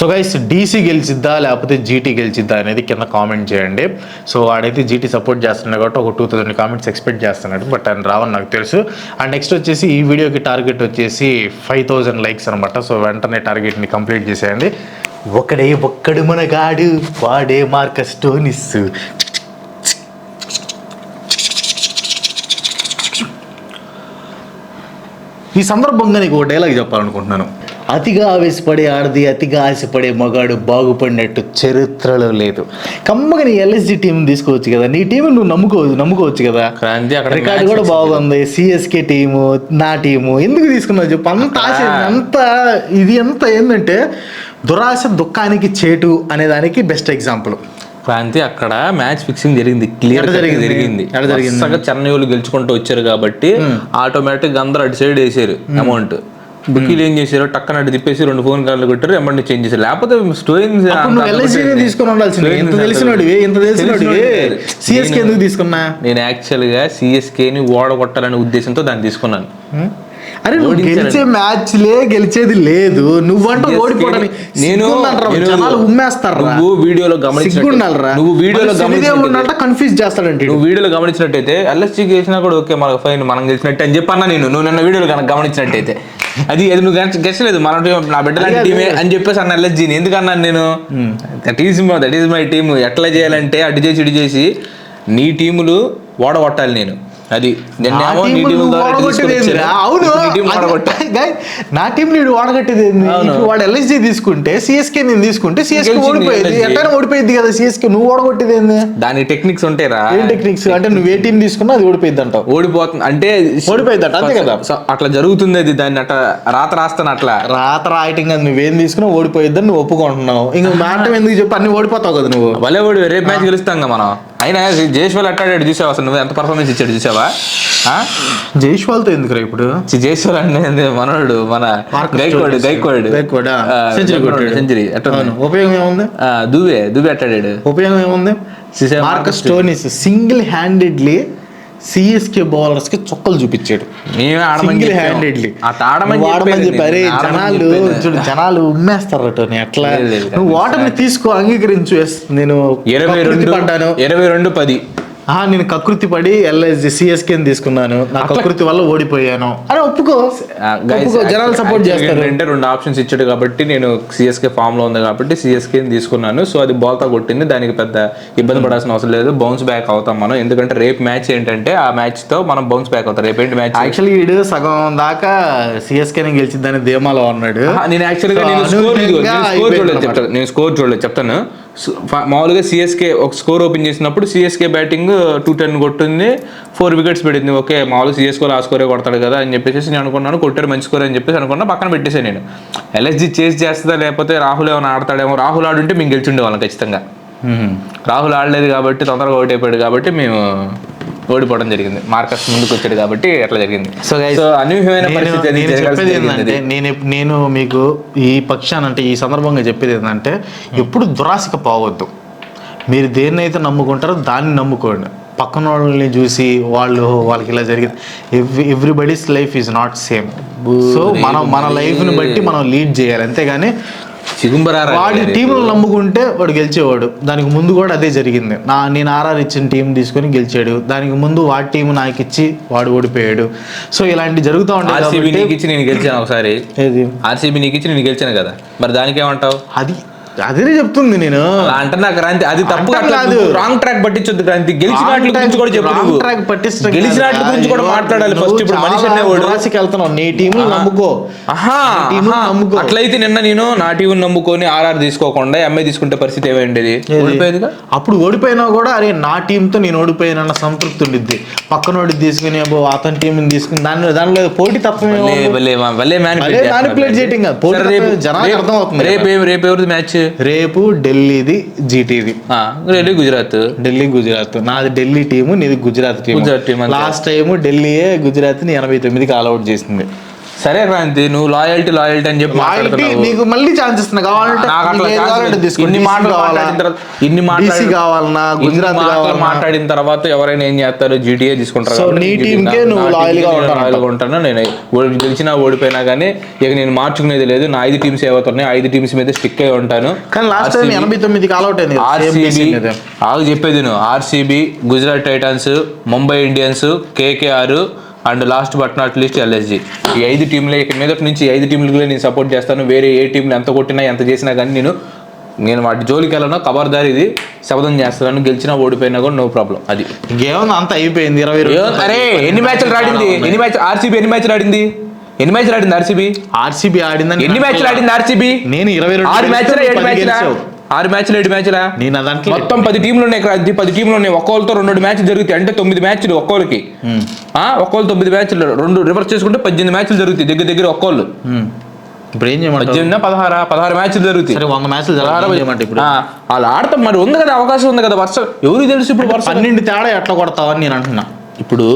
So guys DC గెలిచిద్దా లేకపోతే GT గెలిచిద్దా అనేది కింద కామెంట్ చేయండి. సో వాడైతే జీటీ సపోర్ట్ చేస్తున్నాడు కాబట్టి ఒక 2000 కామెంట్స్ ఎక్స్పెక్ట్ చేస్తున్నాడు, బట్ ఆయన రావని నాకు తెలుసు. అండ్ నెక్స్ట్ వచ్చేసి ఈ వీడియోకి టార్గెట్ వచ్చేసి 5000 లైక్స్ అనమాట. సో వెంటనే టార్గెట్ని కంప్లీట్ చేసేయండి. ఒక్కడు మనగాడు వాడే మార్కస్ టోనిస్. ఈ సందర్భంగా నీకు ఒక డైలాగ్ చెప్పాలనుకుంటున్నాను. అతిగా ఆవేశపడే ఆడది, అతిగా ఆశపడే మగాడు బాగుపడినట్టు చరిత్రలో లేదు. కమ్మగా నీ ఎల్ఎస్జి టీం తీసుకోవచ్చు కదా, నీ టీం నువ్వు నమ్ముకోవచ్చు కదా. రికార్డు కూడా బాగుంది. సిఎస్కే టీము, నా టీము ఎందుకు తీసుకున్నావు చెప్పు? అంత ఆశ, అంత ఏంటంటే దురాశ దుఃఖానికి చేటు అనే దానికి బెస్ట్ ఎగ్జాంపుల్. క్రాంతి అక్కడ మ్యాచ్ ఫిక్సింగ్ జరిగింది, క్లియర్ జరిగింది. చెన్నై వాళ్ళు గెలుచుకుంటూ వచ్చారు కాబట్టి ఆటోమేటిక్ అందరూ అటు సైడ్ వేసారు అమౌంట్. బుకీలు ఏం చేశారు, టక్కన అటు తిప్పేసి 2 ఫోన్ కార్డులు కొట్టారు, అమౌంట్ చేంజ్ చేశారు. లేకపోతే నేను యాక్చువల్ గా సిఎస్కేని ఓడగొట్టాలనే ఉద్దేశంతో దాన్ని తీసుకున్నాను. అరే నువ్వు గెలిచే మ్యాచ్లే గెలిచేది లేదు, నువ్వంటూ ఓడిపోవడానికి ఉమ్మేస్తారా? నువ్వు వీడియోలో కన్ఫ్యూజ్ చేస్తాడంటే నువ్వు వీడియోలో గమనించినట్టయితే ఎల్ఎస్జీ గెలిచినా కూడా ఓకే మనకు ఫైన్, మనం గెలిచినట్టే అని చెప్పన్నా నేను. నువ్వు నన్న వీడియోలో కనుక గమనించినట్టయితే అది నువ్వు గెలిచలేదు, మన నా బిడ్డ లాంటి టీమే అని చెప్పేసి అన్న ఎల్ఎస్జీని. ఎందుకన్నాను నేను? That is my team. ఎట్లా చేయాలంటే అటు చేసి ఇటు చేసి నీ టీములు ఓడగొట్టాలి నేను. అది నా టీం నీడు ఓడగట్టేది. వాడు ఎల్ఎస్జీ తీసుకుంటే సిఎస్కే నేను తీసుకుంటే సిఎస్కే ఓడిపోయేది, ఎట్లా ఓడిపోయింది కదా సిఎస్కే. నువ్వు ఓడగొట్టేది ఏంది? దాని టెక్నిక్స్ ఉంటాయిరా. ఏం టెక్నిక్స్ అంటే నువ్వు ఏ టీం తీసుకున్నా అది ఓడిపోయింది అంటావు. ఓడిపోతుంది అంటే ఓడిపోయింది అంతే కదా. అట్లా జరుగుతుంది. అది దాన్ని అట్లా రాత రాస్తాను, అట్లా రాత రాయటం కదా. నువ్వేం తీసుకున్నా ఓడిపోయిద్దని నువ్వు ఒప్పుకుంటున్నావు. ఇంక మాట ఎందుకు చెప్పి అన్ని ఓడిపోతావు కదా నువ్వు. భలే ఓడి రేపు మ్యాచ్ గెలుస్తాం కదా మనం. అయినా జైస్వాల్ అట్టాడు చూసావా? అసలు నువ్వు ఎంత పర్ఫార్మెన్స్ ఇచ్చాడు చూసావా? జైస్వాల్తో ఎందుకురా ఇప్పుడు? జైస్వాల్ అంటే మనోడు, మన గైక్వాడ్ సెంచరీ. ఉపయోగం ఏముంది? దుబే అట్టాడాడు. ఉపయోగం ఏముంది? Marcus టోనిస్ single handedly CSK bowlers కి చుక్కలు చూపించాడు. సింగిల్ హ్యాండెడ్లీ వాడమని చెప్పారు. జనాలు ఉమ్మేస్తారు టోని. అట్లా నువ్వు ఓటమిని తీసుకో, అంగీకరించు. నేను 22-10 నేను కకృతి పడి ఎల్ఎస్జి సిఎస్కేని తీసుకున్నాను, నా కకృతి వల్ల ఓడిపోయాను అని ఒప్పుకో. జనాలు సపోర్ట్ చేస్తారు. అంటే 2 ఆప్షన్స్ ఇచ్చాడు కాబట్టి నేను సిఎస్కే ఫామ్ లో ఉంది కాబట్టి సిఎస్కేని తీసుకున్నాను. సో అది బాల్తో కొట్టింది, దానికి పెద్ద ఇబ్బంది పడాల్సిన అవసరం లేదు. బౌన్స్ బ్యాక్ అవుతాం మనం. ఎందుకంటే రేపు మ్యాచ్ ఏంటంటే ఆ మ్యాచ్ తో మనం బౌన్స్ బ్యాక్ అవుతాం. రేపు ఏంటి మ్యాచ్? యాక్చువల్లీ వీడు సగం దాకా సిఎస్కేని గెలిచిద్దని ధీమాలో ఉన్నాడు. నేను యాక్చువల్గా స్కోర్ చూడలేదు, చెప్తాను. మామూలుగా సిఎస్కే ఒక స్కోర్ ఓపెన్ చేసినప్పుడు సిఎస్కే బ్యాటింగ్ 210 కొట్టింది, 4 వికెట్స్ పడింది. ఓకే మామూలుగా సిఎస్కేలో ఆ స్కోరే కొడతాడు కదా అని చెప్పేసి నేను అనుకున్నాను. కొట్టారు మంచి స్కోర్ అని చెప్పేసి అనుకున్నా, పక్కన పెట్టేసాను నేను. ఎల్ఎస్జీ చేసి చేస్తుందా లేకపోతే రాహుల్ ఏమైనా ఆడతాడేమో. రాహుల్ ఆడుంటే మేము గెలిచిండే వాళ్ళం ఖచ్చితంగా. రాహుల్ ఆడలేదు కాబట్టి తొందరగా అవుట్ అయిపోయాడు కాబట్టి మేము ఓడిపోవడం జరిగింది. మార్కస్ ముందుకు వచ్చాడు కాబట్టి అట్లా జరిగింది. సో అనూహ్యమైన పరిస్థితి. నేను మీకు ఈ పక్షాన్ని అంటే ఈ సందర్భంగా చెప్పేది ఏంటంటే ఎప్పుడు దురాశకు పోవద్దు. మీరు దేన్నైతే నమ్ముకుంటారో దాన్ని నమ్ముకోండి. పక్కన వాళ్ళని చూసి వాళ్ళకి ఇలా జరిగింది. Everybody's life is not same. So మన లైఫ్ని బట్టి మనం లీడ్ చేయాలి, అంతేగాని వాడి టీంలో నమ్ముకుంటే వాడు గెలిచేవాడు. దానికి ముందు కూడా అదే జరిగింది. నేను ఆర్ఆర్ ఇచ్చిన టీం తీసుకొని గెలిచాడు, దానికి ముందు వాడి టీం నాకు ఇచ్చి వాడు ఓడిపోయాడు. సో ఇలాంటి జరుగుతూ ఉంటాయి. ఆర్సీబీ నీకు ఇచ్చి నేను గెలిచాను ఒకసారి. ఆర్సీబీ నీకు ఇచ్చి నేను గెలిచాను కదా, మరి దానికి ఏమంటావు? అదే చెప్తుంది నేను. అంటున్నా క్రాంతి, అది తప్పు కాదు. రాంగ్ ట్రాక్ పట్టించొద్దు క్రాంతి. గెలిచిన వాటి గురించి కూడా చెప్పు. గెలిచిన వాటి గురించి కూడా మాట్లాడాలి ఫస్ట్. ఇప్పుడు మనిషి వెళ్తున్నావు, నీ టీం నమ్ముకో. అట్లయితే నిన్న నేను నా టీం నమ్ముకొని ఆర్ఆర్ తీసుకోకుండా ఎంఐ తీసుకుంటే పరిస్థితి ఏమైండేది? ఓడిపోయేదిగా. అప్పుడు ఓడిపోయినా కూడా అరే నా టీంతో నేను ఓడిపోయానన్న సంతృప్తి ఉండిద్ది. పక్కనోడి తీసుకుని అతని టీం తీసుకుని దానిలో పోటీ తప్ప రేపు ఎవరిది మ్యాచ్? రేపు ఢిల్లీది జీటీది. ఢిల్లీ గుజరాత్. నాది ఢిల్లీ టీము, నీది గుజరాత్ టీం. లాస్ట్ టైం ఢిల్లీయే గుజరాత్ ని 89కి ఆల్అౌట్ చేసింది. సరే క్రాంతి, నువ్వు లాయల్టీ అని చెప్పి లాయల్టీ మాట్లాడుతున్నావు. నీకు మళ్ళీ ఛాన్స్ ఇస్తున్నా, కావాలంటే నాకు అట్లా నీకు ఏది ఛాన్స్ కావాలంటే లేదు. తీసుకో. ఇన్ని DC మాటలు కావాలా? మాట్లాడిన తర్వాత DC కావాలన్నా, గుజరాత్ కావాలన్నా? మాట్లాడిన తర్వాత ఎవరైనా ఏం చేస్తారు, జీటీఏ తీసుకుంటారు. సో కాబట్టి నీ GT టీంకే నువ్వు నా లాయల్ గా టీంకి నేను ఉంటావు. లాయల్గా ఉంటాను. నేను గెలిచినా ఓడిపోయినా కానీ ఇక నేను మార్చుకునేది లేదు. నా 5 టీమ్స్ ఏవతున్నాయి, 5 టీమ్స్ మీద స్టిక్ అయి ఉంటాను. కానీ లాస్ట్ టైం 89 కాల్అవుట్ అయింది. ఆర్సీబీ ఆగు చెప్పేది నువ్వు. RCB, Gujarat Titans, Mumbai Indians, KKR and last but not least LSG. ఈ 5 టీంలే ఇక మీదటి నుంచి 5 టీంలకి నేను సపోర్ట్ చేస్తాను. వేరే ఏ టీంలు ఎంత కొట్టినా ఎంత చేసినా కానీ నేను వాటి జోలికి వెళ్ళను. ఖబర్దారి ఇది శబ్దం చేస్తాను. గెలిచినా ఓడిపోయినా కూడా నో ప్రాబ్లం. అది ఇంకేముంది, అంత అయిపోయింది. 20 అరే ఎన్ని మ్యాచ్లు ఆడింది? ఆర్సీబీ ఎన్ని మ్యాచ్లు ఆడింది? ఆర్సీబీ ఆడిందని ఎన్ని మ్యాచ్లు ఆడింది ఆర్సీబీ? నేను 22 6 మ్యాచ్లు 7 మ్యాచ్లా? 6 మ్యాచ్లు 7 మ్యాచ్లా? నేను అదంటే మొత్తం 10 టీంలు ఉన్నాయి ఇక్కడ. 10 టీంలు ఉన్నాయి. ఒక్కోళ్ళతో 2 మ్యాచ్లు జరుగుతాయి. అంటే 9 మ్యాచ్లు ఒక్కోళ్ళకి. ఒక్కోళ్ళు 9 మ్యాచ్లు, 2 రివర్స్ చేసుకుంటే 18 మ్యాచ్లు జరుగుతాయి దగ్గర ఒక్కోళ్ళు. ఇప్పుడు ఏం చేయమంటారు? 16 మ్యాచ్లు జరుగుతాయి. 100 మ్యాచ్లు జరగాలంటే ఇప్పుడు వాళ్ళు ఆడతాం. మరి ఉంది కదా, అవకాశం ఉంది కదా. వర్షం ఎవరికి తెలుసు ఇప్పుడు? వర్షం 12 తేడా ఎట్లా కొడతావని నేను అంటున్నా. ఇప్పుడు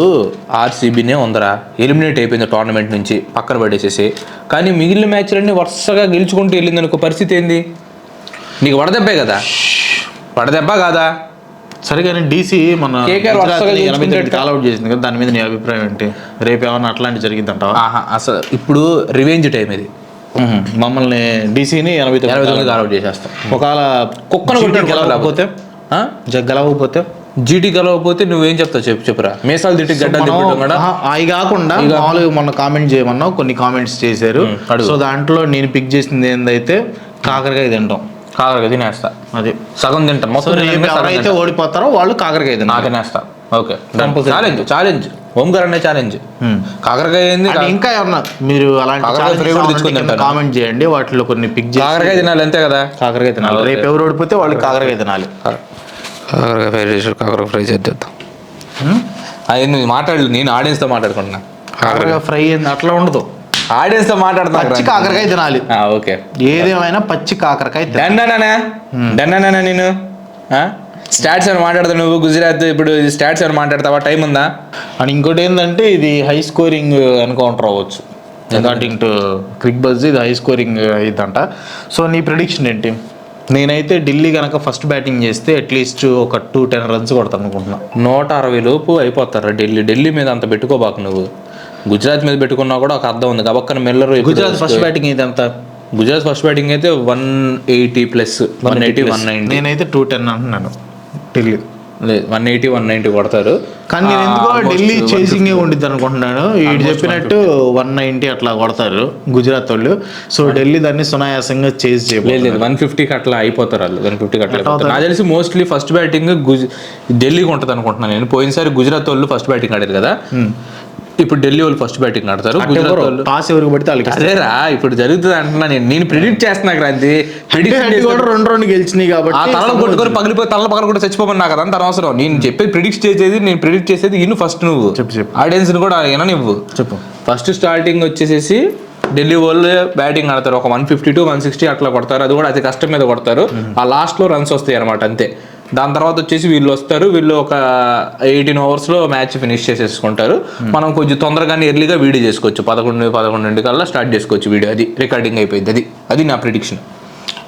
ఆర్సీబీనే ఉందరా, ఎలిమినేట్ అయిపోయింది టోర్నమెంట్ నుంచి, పక్కన పడేసేసి. కానీ మిగిలిన మ్యాచ్లన్నీ వరుసగా గెలుచుకుంటూ వెళ్ళింది అనుకో, పరిస్థితి ఏంది? నీకు వడదెబ్బే కదా, వడదెబ్బ కాదా? సరే కానీ డీసీ మన కేకేఆర్ వరుసగా 89 కాల్అవుట్ చేసింది కదా, దాని మీద నీ అభిప్రాయం ఏంటి? రేపు ఏమన్నా అట్లాంటి జరిగిందంటావా? అసలు ఇప్పుడు రివెంజ్ టైం ఇది. మమ్మల్ని డీసీని 89 కాల్అవుట్ చేసేస్తాం. ఒకవేళ కుక్కను కొట్టి గెలవకపోతే, గెలవకపోతే, జీటీ గెలవకపోతే నువ్వేం చెప్తావు? చెప్పురా. మీసాలు తిట్టి గడ్డలు తిప్పడం కూడా అవి కాకుండా మామూలుగా మొన్న కామెంట్ చేయమన్నావు, కొన్ని కామెంట్స్ చేశారు. సో దాంట్లో నేను పిక్ చేసింది ఏందైతే కాకరకాయ తింటాం. కాకరకాయ తినేస్తా, అది సగం తింటాం మొత్తం. ఎవరైతే ఓడిపోతారో వాళ్ళు కాకరకాయ తింటాం. తినేస్తా. ఓకే, ఛాలెంజ్ ఓంకార్ అనే ఛాలెంజ్. కాకరకాయ ఏంది? ఇంకా ఏమన్నా మీరు అలాంటి కామెంట్ చేయండి, వాటిలో కొన్ని పిక్ చేసి. కాకరకాయ తినాలి అంతే కదా, కాకరకాయ తినాలి. రేపు ఎవరు ఓడిపోతే వాళ్ళు కాకరకాయ తినాలి. కాకరకాయ ఫ్రై చేసి కాకరకాయ ఫ్రై చేద్దాం. అది నువ్వు మాట్లాడలేదు, నేను ఆడియన్స్తో మాట్లాడుకుంటున్నా. కాకరకాయ ఫ్రై అట్లా ఉండదు, ఆడియన్స్తో మాట్లాడుతున్నా. పచ్చి కాకరకాయ తినాలి. ఓకే, ఏదేమైనా పచ్చి కాకరకాయ డన్నా. నేను స్టాట్స్ అని మాట్లాడతావు నువ్వు. గుజరాత్ ఇప్పుడు స్టాట్స్ అని మాట్లాడతావా? టైం ఉందా? అండ్ ఇంకోటి ఏంటంటే ఇది హై స్కోరింగ్ ఎన్కౌంటర్ అవ్వచ్చు. అకార్డింగ్ టు క్రిక్ బజ్ ఇది హై స్కోరింగ్ ఇదంట. సో నీ ప్రిడిక్షన్ ఏంటి? నేనైతే ఢిల్లీ కనుక ఫస్ట్ బ్యాటింగ్ చేస్తే అట్లీస్ట్ ఒక 210 రన్స్ కొడతాను అనుకుంటున్నా. 160 లోపు అయిపోతారా ఢిల్లీ మీద అంత పెట్టుకోబాకు నువ్వు. గుజరాత్ మీద పెట్టుకున్నా కూడా ఒక అర్థం ఉంది. కాబక్కన మిల్లర్ గుజరాత్ ఫస్ట్ బ్యాటింగ్ అయితే ఎంత? గుజరాత్ ఫస్ట్ బ్యాటింగ్ అయితే 180+, 180, 190. నేనైతే 210 అంటున్నాను. ఢిల్లీ లేదు, 180, 190 కొడతారు. కానీ నేను ఎందుకో ఢిల్లీ చేసింగే ఉండిద్ది అనుకుంటున్నాను. వీడు చెప్పినట్టు 190 అట్లా కొడతారు గుజరాత్ వాళ్ళు. సో ఢిల్లీ దాన్ని సునాయాసంగా చేసి చేయలేదు. 150కి అట్లా అయిపోతారు వాళ్ళు. 150కి అట్లా అయిపోతారు. నాకు తెలిసి మోస్ట్లీ ఫస్ట్ బ్యాటింగ్ ఢిల్లీకి ఉంటుంది అనుకుంటున్నాను నేను. పోయినసారి గుజరాత్ వాళ్ళు ఫస్ట్ బ్యాటింగ్ ఆడారు కదా, ఇప్పుడు ఢిల్లీ వాళ్ళు ఫస్ట్ బ్యాటింగ్ ఆడతారు. గుజరాత్ వాళ్ళు టాస్ ఎవరికి పడితే వాళ్ళకి. అదేరా ఇప్పుడు జరుగుతుంది అంటున్నా నేను ప్రిడిక్ట్ చేస్తున్నా. క్రాంతి కూడా 2 గెలిచినాయి కాబట్టి ఆ తలలో కొట్టుకొని పగిలిపోయి తల పగల కూడా చచ్చిపోమని నాకు అదంతా అనవసరం. నేను చెప్పేది ప్రిడిక్ట్ చేసేది ఇನ್ನು ఫస్ట్ నువ్వు చెప్పు ఆడియన్స్ ని కూడా నువ్వు చెప్పు. ఫస్ట్ స్టార్టింగ్ వచ్చేసేసి ఢిల్లీ వాళ్ళు బ్యాటింగ్ ఆడతారు. ఒక 150 to 160 అట్లా కొడతారు. అది కూడా అతి కష్టం మీద కొడతారు. ఆ లాస్ట్ లో రన్స్ వస్తాయి అనమాట, అంతే. దాని తర్వాత వచ్చేసి వీళ్ళు వస్తారు. వీళ్ళు ఒక 18 ఓవర్స్లో మ్యాచ్ ఫినిష్ చేసేసుకుంటారు. మనం కొంచెం తొందరగానే ఎర్లీగా వీడియో చేసుకోవచ్చు. 11 కల్లా స్టార్ట్ చేసుకోవచ్చు వీడియో. అది రికార్డింగ్ అయిపోయింది. అది నా ప్రిడిక్షన్.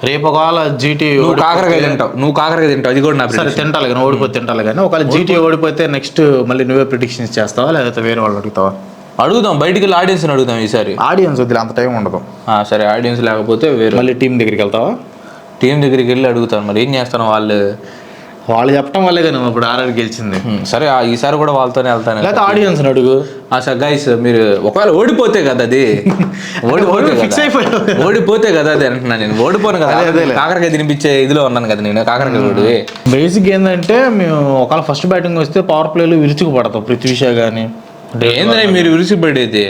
రేపు ఒకవేళ జీటీ కాకరకాయ తింటావు అది కూడా నా సరే తింటాలి కానీ ఓడిపోతే తింటాలి కానీ. ఒకవేళ జీటీ ఓడిపోతే నెక్స్ట్ మళ్ళీ నువ్వే ప్రిడిక్షన్స్ చేస్తావా లేకపోతే వేరే వాళ్ళు అడుగుతావా? అడుగుదాం, బయటికి వెళ్ళి ఆడియన్స్ని అడుగుదాం ఈసారి. ఆడియన్స్ వద్దు, అంత టైం ఉండదు. సరే, ఆడియన్స్ లేకపోతే వేరే మళ్ళీ టీం దగ్గరికి వెళ్తావా? టీం దగ్గరికి వెళ్ళి అడుగుతాను. మరి ఏం చేస్తాను, వాళ్ళు చెప్పడం వల్లే కదా ఇప్పుడు RR గెలిచింది. సరే, ఈసారి కూడా వాళ్ళతోనే వెళ్తాను. లేకపోతే ఆడియన్స్ అడుగు. సార్ గైస్, మీరు ఒకవేళ ఓడిపోతే కదా అది ఓడిపోతే కదా అది అంటున్నా నేను. ఓడిపోను కదా, కాకరకాయ తినిపించే ఇదిలో ఉన్నాను కదా నేను. కాకరకాయ ఓడి బేసిక్ ఏంటంటే మేము ఒకవేళ ఫస్ట్ బ్యాటింగ్ వస్తే పవర్ ప్లేలు విరుచుకు పడతాం. పృథ్వీషా కానీ ఏందని మీరు విరిసిపడేది?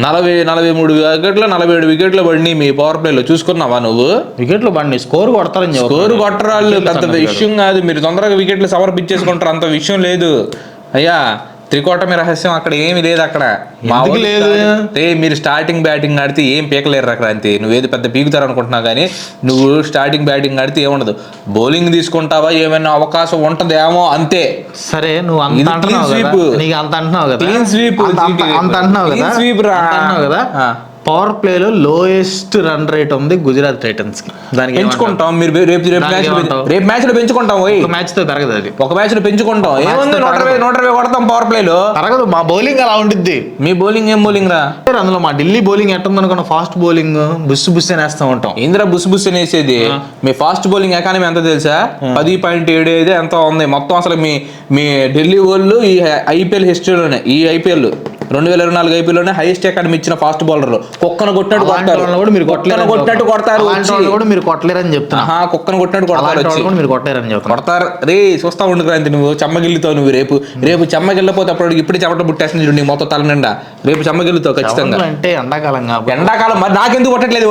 43 వికెట్లు 47 వికెట్లు పడినాయి మీ పవర్ ప్లేలో. చూసుకున్నావా నువ్వు? వికెట్లు పడినాయి, స్కోర్ కొడతారని. స్కోర్ కొట్టరాళ్ళు పెద్ద విషయం కాదు. మీరు తొందరగా వికెట్లు సమర్పించేసుకుంటారు, అంత విషయం లేదు అయ్యా. త్రికోటమి రహస్యం అక్కడ ఏమి లేదు. అక్కడ ఎందుకు లేదు? మీరు స్టార్టింగ్ బ్యాటింగ్ ఆడితే ఏం పీకలేరు అక్కడ. అంతే, నువ్వేది పెద్ద పీకుతారు అనుకుంటున్నావు కానీ నువ్వు స్టార్టింగ్ బ్యాటింగ్ ఆడితే ఏముండదు. బౌలింగ్ తీసుకుంటావా ఏమైనా అవకాశం ఉంటదేమో అంతే. సరే నువ్వు అంత ఇది అంటున్నావు clean కదా, sweep. నీకు అంత అంటున్నావు కదా, Clean sweep. అంత అంటున్నావు Clean కదా, sweep రా. అంత అంటున్నావు కదా. పవర్ ప్లేలో లోయెస్ట్ రన్ రేట్ ఉంది గుజరాత్ టైటన్స్ కి. దానికి పెంచుకుంటాం. మీరు రేపు మ్యాచ్ లో పెంచుకుంటాం. మ్యాచ్ తో పెరగదు అది, ఒక మ్యాచ్ లో పెంచుకుంటాం. ఏముంది 120 కొడతాం పవర్ ప్లేలో. పెరగదు. మా బౌలింగ్ అలా ఉండిద్ది. మీ బౌలింగ్ ఏం బౌలింగ్ రా? అందులో మా ఢిల్లీ బౌలింగ్ ఎట్టుంది అనుకున్న, ఫాస్ట్ బౌలింగ్ బుస్ వేస్తా ఉంటాం. ఇంద్ర బుస్ వేసేది. మీ ఫాస్ట్ బౌలింగ్ ఎకానమీ ఎంత తెలుసా? 10.75 ఎంత ఉంది మొత్తం. అసలు మీ ఢిల్లీ వాళ్ళు ఈ ఐపీఎల్ హిస్టరీలోనే, ఈ ఐపీఎల్ 2024 ఐపీఎల్లోనే హైయెస్ట్ ఎకానమీ ఇచ్చిన ఫాస్ట్ బౌలర్లు. కుక్కను కొట్టినట్టు కొడతారు, కొట్టినట్టు కొడతారు. మీరు కొట్టలేరని చెప్తున్నా. కుక్కను కొట్టినట్టు కొడతారు, మీరు కొట్టారని చెప్తున్నా. కొడతారు. రే చూస్తా ఉండు క్రాంతి, నువ్వు చెమ్మగిల్లుతావు. నువ్వు రేపు చెమ్మగిల్లపోతే అప్పుడు ఇప్పుడు చెమట పుట్టేస్తుంది చూడు నీ మొత్తం తల నిండా. రేపు చెమ్మగిల్లుతావు ఖచ్చితంగా. అంటే ఎండాకాలం కాబట్టి. ఎండాకాలం మరి నాకెందుకు కొట్టట్లేదు?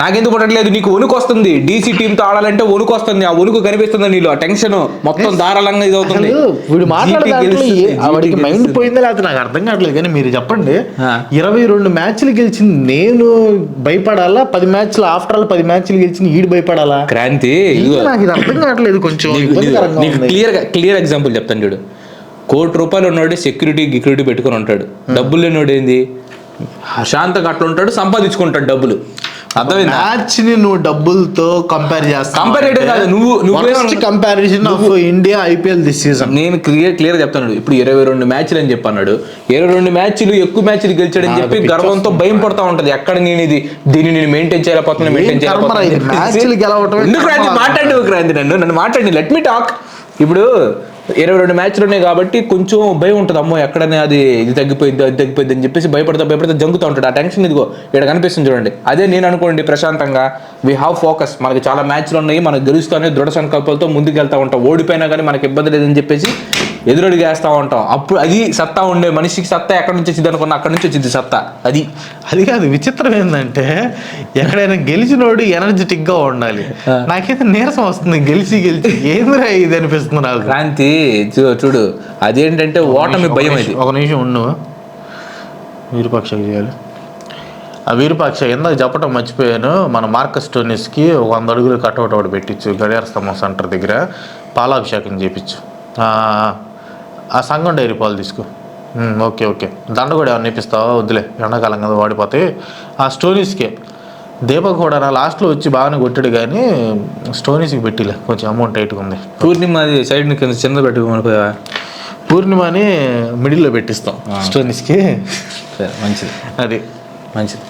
నాకెందుకు కొట్టట్లేదు? నీకు వణుకు వస్తుంది. డీసీ టీమ్ తో ఆడాలంటే వణుకు వస్తుంది. ఆ వణుకు కనిపిస్తుంది నీలో. ఆ టెన్షన్ మొత్తం ధారాళంగా ఇది అవుతుంది. వీడు మాట్లాడేది మైండ్ పోయిందా లేకపోతే నాకు అర్థం కావట్లేదు. కానీ మీరు చెప్పండి, 22 మ్యాచ్లు గెలిచింది నేను భయపడాలా? 10 మ్యాచ్లు ఆఫ్టర్ ఆల్ 10 మ్యాచ్లు గెలిచింది ఈడు భయపడాలా? క్రాంతి నాకు ఇది అర్థం కావట్లేదు. కొంచెం క్లియర్ ఎగ్జాంపుల్ చెప్తాను చూడు. ₹1 కోటి ఉన్నాడు, సెక్యూరిటీ పెట్టుకుని ఉంటాడు. డబ్బులు లేనివాడు ఏంది? శాంతంగా అట్లా ఉంటాడు, సంపాదించుకుంటాడు డబ్బులు. అర్థమైంది? మ్యాచ్ ని నువ్వు డబ్బులతో కంపేర్ చేస్తావు. నువ్వు comparison of India IPL this season. నేను క్లియర్ చెప్తాను. ఇప్పుడు 22 మ్యాచ్లు అని చెప్పన్నాడు. 22 మ్యాచ్లు ఎక్కువ మ్యాచ్లు గెలిచాడని చెప్పి గర్వంతో భయం పడతా ఉంటది. ఎక్కడ నేను దీన్ని నేను మెయింటైన్ చేయలేకపోతున్నా, మాట్లాడు క్రాంతి, నన్ను మాట్లాడి లెట్ మీ టాక్. ఇప్పుడు 22 మ్యాచ్లు ఉన్నాయి కాబట్టి కొంచెం భయం ఉంటుంది. అమ్మో ఎక్కడనే ఇది తగ్గిపోయింది అని చెప్పేసి భయపడతా జంగుతూ ఉంటాడు. ఆ టెన్షన్ ఇదిగో ఇక్కడ కనిపిస్తుంది చూడండి. అదే నేను అనుకోండి ప్రశాంతంగా, వీ హ్యావ్ ఫోకస్. మనకి చాలా మ్యాచ్లు ఉన్నాయి, మనకు గెలుస్తూనే దృఢ సంకల్పాలతో ముందుకు వెళ్తా ఉంటాం. ఓడిపోయినా కానీ మనకి ఇబ్బంది లేదని చెప్పేసి ఎదురడుగు వేస్తూ ఉంటాం. అప్పుడు అది సత్తా ఉండే మనిషికి. సత్తా ఎక్కడి నుంచి వచ్చింది అనుకున్నా, అక్కడి నుంచి వచ్చింది సత్తా. అది కాదు. విచిత్రం ఏంటంటే ఎక్కడైనా గెలిచినోడు ఎనర్జెటిక్ గా ఉండాలి. నాకైతే నీరసం వస్తుంది గెలిచి ఏంద్రా ఇది అనిపిస్తుంది నాకు. క్రాంతి చూడు, అదేంటంటే ఓటమి భయం. అది ఒక నిమిషం ఉండు, వీరపాక్షకి చేయాలి. ఆ వీరపాక్ష ఇందాక చెప్పడం మర్చిపోయాను. మన మార్కస్ టోనిస్కి 100 అడుగులు కట్అవుట్ ఒకటి పెట్టించు గడియార స్తంభం సెంటర్ దగ్గర. పాలాభిషేకం చేయించు. ఆ సంగం డైరీ పాలు తీసుకో. ఓకే. దండ కూడా ఏమన్నా నేపిస్తావా? వద్దులే, ఎండాకాలం కదా వాడిపోతాయి. ఆ స్టోనీస్కే దీపక్ కూడా లాస్ట్లో వచ్చి బాగానే కొట్టాడు కానీ స్టోనీస్కి పెట్టిలే, కొంచెం అమౌంట్ టైట్గా ఉంది. పూర్ణిమ అది సైడ్ చిన్న పెట్టుకోమనిపోయా. పూర్ణిమని మిడిల్లో పెట్టిస్తాం స్టోనీస్కి. సరే మంచిది, అది మంచిది.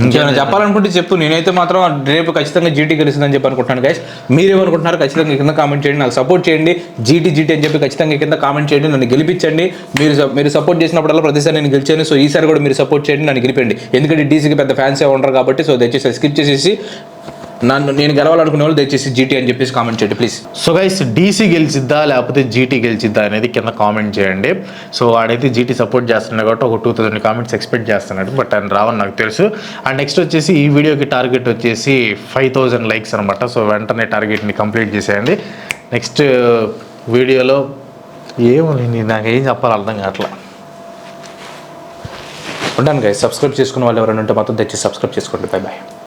ఇంకేమైనా చెప్పాలనుకుంటే చెప్పు. నేనైతే మాత్రం రేపు ఖచ్చితంగా జీటీ గెలుస్తుందని చెప్పి అనుకుంటున్నాను గైస్. మీరేమనుకుంటున్నారు ఖచ్చితంగా కింద కామెంట్ చేయండి, నాకు సపోర్ట్ చేయండి. జీటీ అని చెప్పి ఖచ్చితంగా కింద కామెంట్ చేయండి, నన్ను గెలిపించండి. మీరు సపోర్ట్ చేసినప్పుడల్లా ప్రతిసారి నేను గెలిచాను. సో ఈసారి కూడా మీరు సపోర్ట్ చేయండి, నన్ను గెలిపండి. ఎందుకంటే డీసీకి పెద్ద ఫ్యాన్స్ ఉండరు కాబట్టి. సో దయచేసి స్కిప్ చేసేసి నేను గెలవాలనుకునే వాళ్ళు దయచేసి జీటీ అని చెప్పేసి కామెంట్ చేయండి ప్లీజ్. సో గైస్, డీసీ గెలిచిద్దా లేకపోతే జీటీ గెలిచిద్దా అనేది కింద కామెంట్ చేయండి. సో వాడైతే జీటీ సపోర్ట్ చేస్తున్నాడు కాబట్టి ఒక 2000 కామెంట్స్ ఎక్స్పెక్ట్ చేస్తున్నాడు. బట్ ఆయన రావని నాకు తెలుసు. అండ్ నెక్స్ట్ వచ్చేసి ఈ వీడియోకి టార్గెట్ వచ్చేసి 5000 లైక్స్ అనమాట. సో వెంటనే టార్గెట్ని కంప్లీట్ చేసేయండి. నెక్స్ట్ వీడియోలో నాకేం చెప్పాలి అర్థం కావట్లా. ఉంటాను గైస్. సబ్స్క్రైబ్ చేసుకున్న వాళ్ళు ఎవరైనా ఉంటే మాత్రం దయచేసి సబ్స్క్రైబ్ చేసుకోండి. బై.